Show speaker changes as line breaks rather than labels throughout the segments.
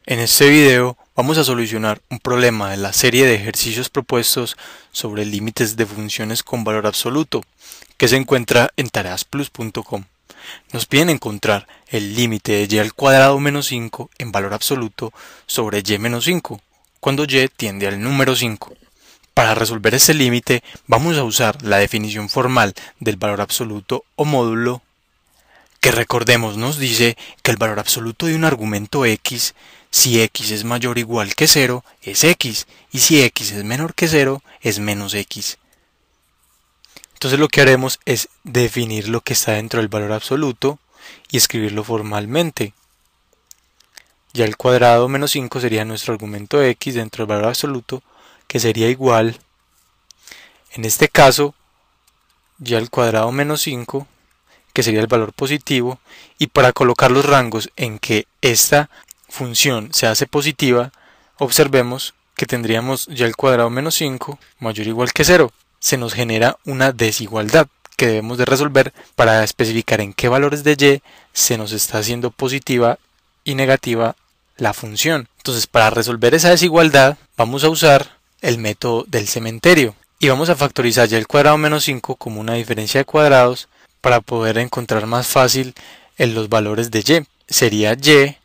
En este video vamos a solucionar un problema de la serie de ejercicios propuestos sobre límites de funciones con valor absoluto que se encuentra en tareasplus.com. Nos piden encontrar el límite de y al cuadrado menos 5 en valor absoluto sobre y menos 5, cuando y tiende al número 5. Para resolver este límite vamos a usar la definición formal del valor absoluto o módulo, que recordemos nos dice que el valor absoluto de un argumento x, si x es mayor o igual que 0, es x, y si x es menor que 0, es menos x. Entonces lo que haremos es definir lo que está dentro del valor absoluto y escribirlo formalmente. Y al cuadrado menos 5 sería nuestro argumento x dentro del valor absoluto, que sería igual, en este caso, y al cuadrado menos 5, que sería el valor positivo, y para colocar los rangos en que esta función se hace positiva, observemos que tendríamos y al cuadrado menos 5 mayor o igual que 0. Se nos genera una desigualdad que debemos de resolver para especificar en qué valores de y se nos está haciendo positiva y negativa la función. Entonces, para resolver esa desigualdad vamos a usar el método del cementerio y vamos a factorizar y al cuadrado menos 5 como una diferencia de cuadrados para poder encontrar más fácil los valores de y. Sería y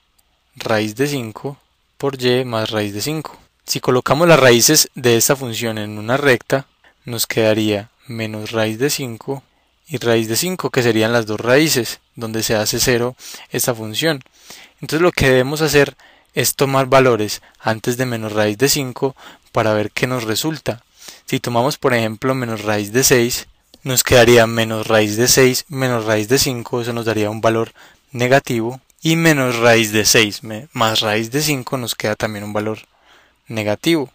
raíz de 5 por y más raíz de 5. Si colocamos las raíces de esta función en una recta, nos quedaría menos raíz de 5 y raíz de 5, que serían las dos raíces, donde se hace 0 esta función. Entonces lo que debemos hacer es tomar valores antes de menos raíz de 5 para ver qué nos resulta. Si tomamos por ejemplo menos raíz de 6, nos quedaría menos raíz de 6 menos raíz de 5, eso nos daría un valor negativo, y menos raíz de 6 más raíz de 5 nos queda también un valor negativo.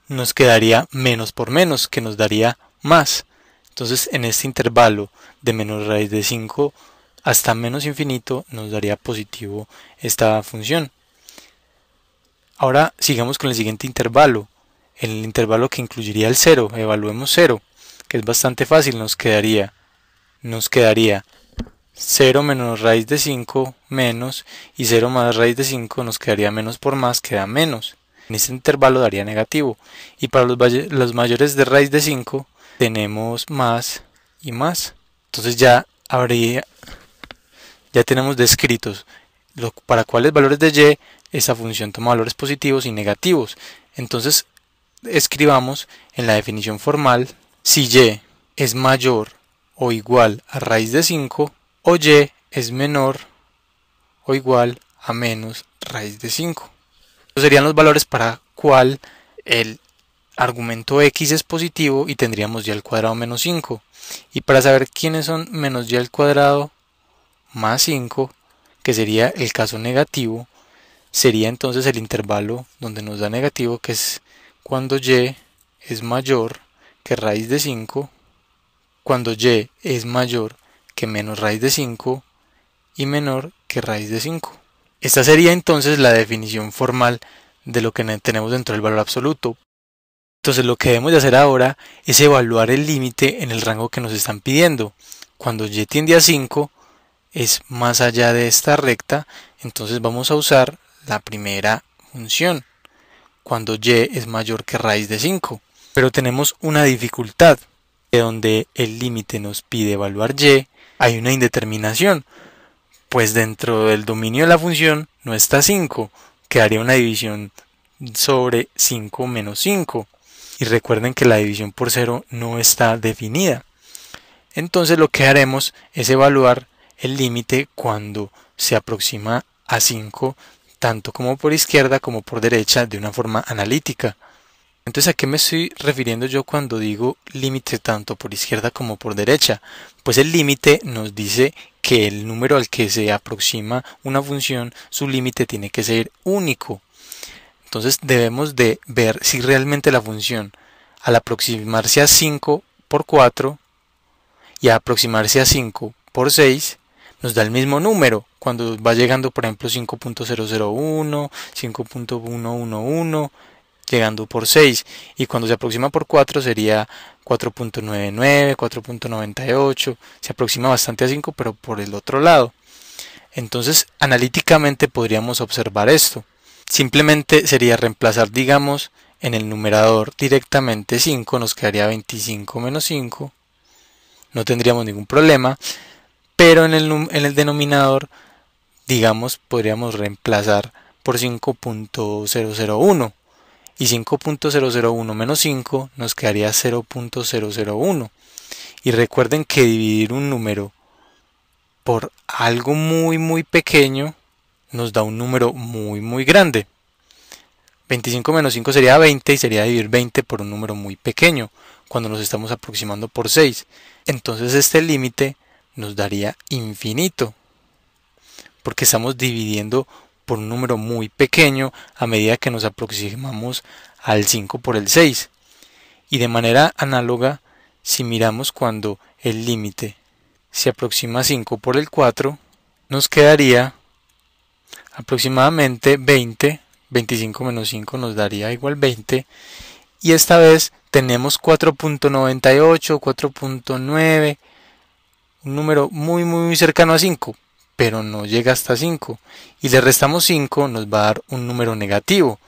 Nos quedaría menos por menos, que nos daría más. Entonces en este intervalo de menos raíz de 5 hasta menos infinito nos daría positivo esta función. Ahora sigamos con el siguiente intervalo, el intervalo que incluiría el 0. Evaluemos 0, que es bastante fácil. Nos quedaría 0 menos raíz de 5 menos, y 0 más raíz de 5 nos quedaría menos por más, queda menos. En este intervalo daría negativo. Y para los mayores de raíz de 5 tenemos más y más. Entonces ya tenemos descritos para cuáles valores de y esa función toma valores positivos y negativos. Entonces escribamos en la definición formal: si y es mayor o igual a raíz de 5, o y es menor o igual a menos raíz de 5. Estos serían los valores para cuál el argumento x es positivo, y tendríamos y al cuadrado menos 5. Y para saber quiénes son menos y al cuadrado más 5, que sería el caso negativo, sería entonces el intervalo donde nos da negativo, que es cuando y es mayor que raíz de 5, cuando y es mayor que menos raíz de 5 y menor que raíz de 5. Esta sería entonces la definición formal de lo que tenemos dentro del valor absoluto. Entonces lo que debemos de hacer ahora es evaluar el límite en el rango que nos están pidiendo. Cuando y tiende a 5 es más allá de esta recta, entonces vamos a usar la primera función, cuando y es mayor que raíz de 5. Pero tenemos una dificultad, de donde el límite nos pide evaluar y, hay una indeterminación, pues dentro del dominio de la función no está 5, quedaría una división sobre 5 menos 5. Y recuerden que la división por 0 no está definida. Entonces lo que haremos es evaluar el límite cuando se aproxima a 5, tanto como por izquierda como por derecha, de una forma analítica. Entonces, ¿a qué me estoy refiriendo yo cuando digo límite tanto por izquierda como por derecha? Pues el límite nos dice que el número al que se aproxima una función, su límite tiene que ser único. Entonces debemos de ver si realmente la función, al aproximarse a 5 por 4 y a aproximarse a 5 por 6, nos da el mismo número cuando va llegando, por ejemplo, 5.001, 5.111, llegando por 6, y cuando se aproxima por 4 sería 4.99, 4.98, se aproxima bastante a 5 pero por el otro lado. Entonces analíticamente podríamos observar esto. Simplemente sería reemplazar, digamos, en el numerador directamente 5, nos quedaría 25 menos 5, no tendríamos ningún problema, pero en el denominador, digamos, podríamos reemplazar por 5.001, y 5.001 menos 5 nos quedaría 0.001. Y recuerden que dividir un número por algo muy pequeño nos da un número muy grande. 25 menos 5 sería 20 y sería dividir 20 por un número muy pequeño cuando nos estamos aproximando por 6. Entonces este límite nos daría infinito, porque estamos dividiendo por un número muy pequeño a medida que nos aproximamos al 5 por el 6. Y de manera análoga, si miramos cuando el límite se aproxima a 5 por el 4, nos quedaría aproximadamente 20, 25 menos 5 nos daría igual 20, y esta vez tenemos 4.98, 4.9, un número muy cercano a 5, pero no llega hasta 5, y le restamos 5, nos va a dar un número negativo,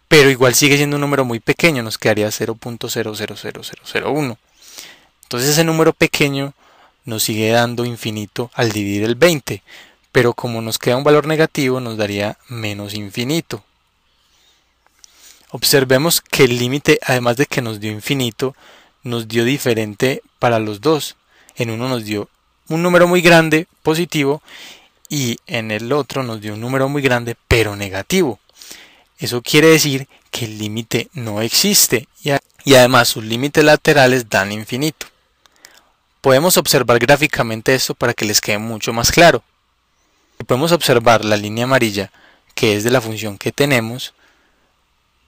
pero igual sigue siendo un número muy pequeño, nos quedaría 0.000001. Entonces ese número pequeño nos sigue dando infinito al dividir el 20, pero como nos queda un valor negativo nos daría menos infinito. Observemos que el límite, además de que nos dio infinito, nos dio diferente para los dos. En uno nos dio un número muy grande, positivo, y en el otro nos dio un número muy grande, pero negativo. Eso quiere decir que el límite no existe, y además sus límites laterales dan infinito. Podemos observar gráficamente esto para que les quede mucho más claro. Podemos observar la línea amarilla, que es de la función que tenemos.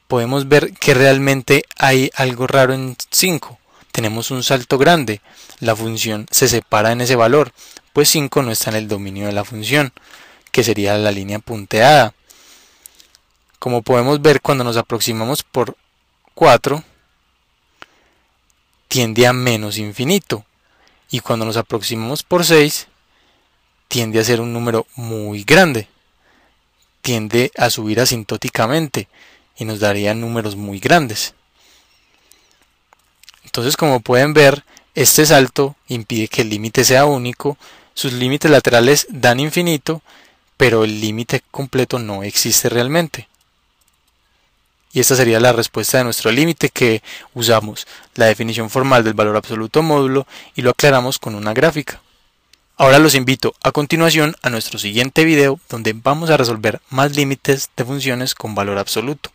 Podemos ver que realmente hay algo raro en 5. Tenemos un salto grande. La función se separa en ese valor, pues 5 no está en el dominio de la función, que sería la línea punteada. Como podemos ver, cuando nos aproximamos por 4, tiende a menos infinito. Y cuando nos aproximamos por 6, tiende a ser un número muy grande. Tiende a subir asintóticamente y nos daría números muy grandes. Entonces, como pueden ver, este salto impide que el límite sea único, sus límites laterales dan infinito, pero el límite completo no existe realmente. Y esta sería la respuesta de nuestro límite, que usamos la definición formal del valor absoluto módulo y lo aclaramos con una gráfica. Ahora los invito a continuación a nuestro siguiente video, donde vamos a resolver más límites de funciones con valor absoluto.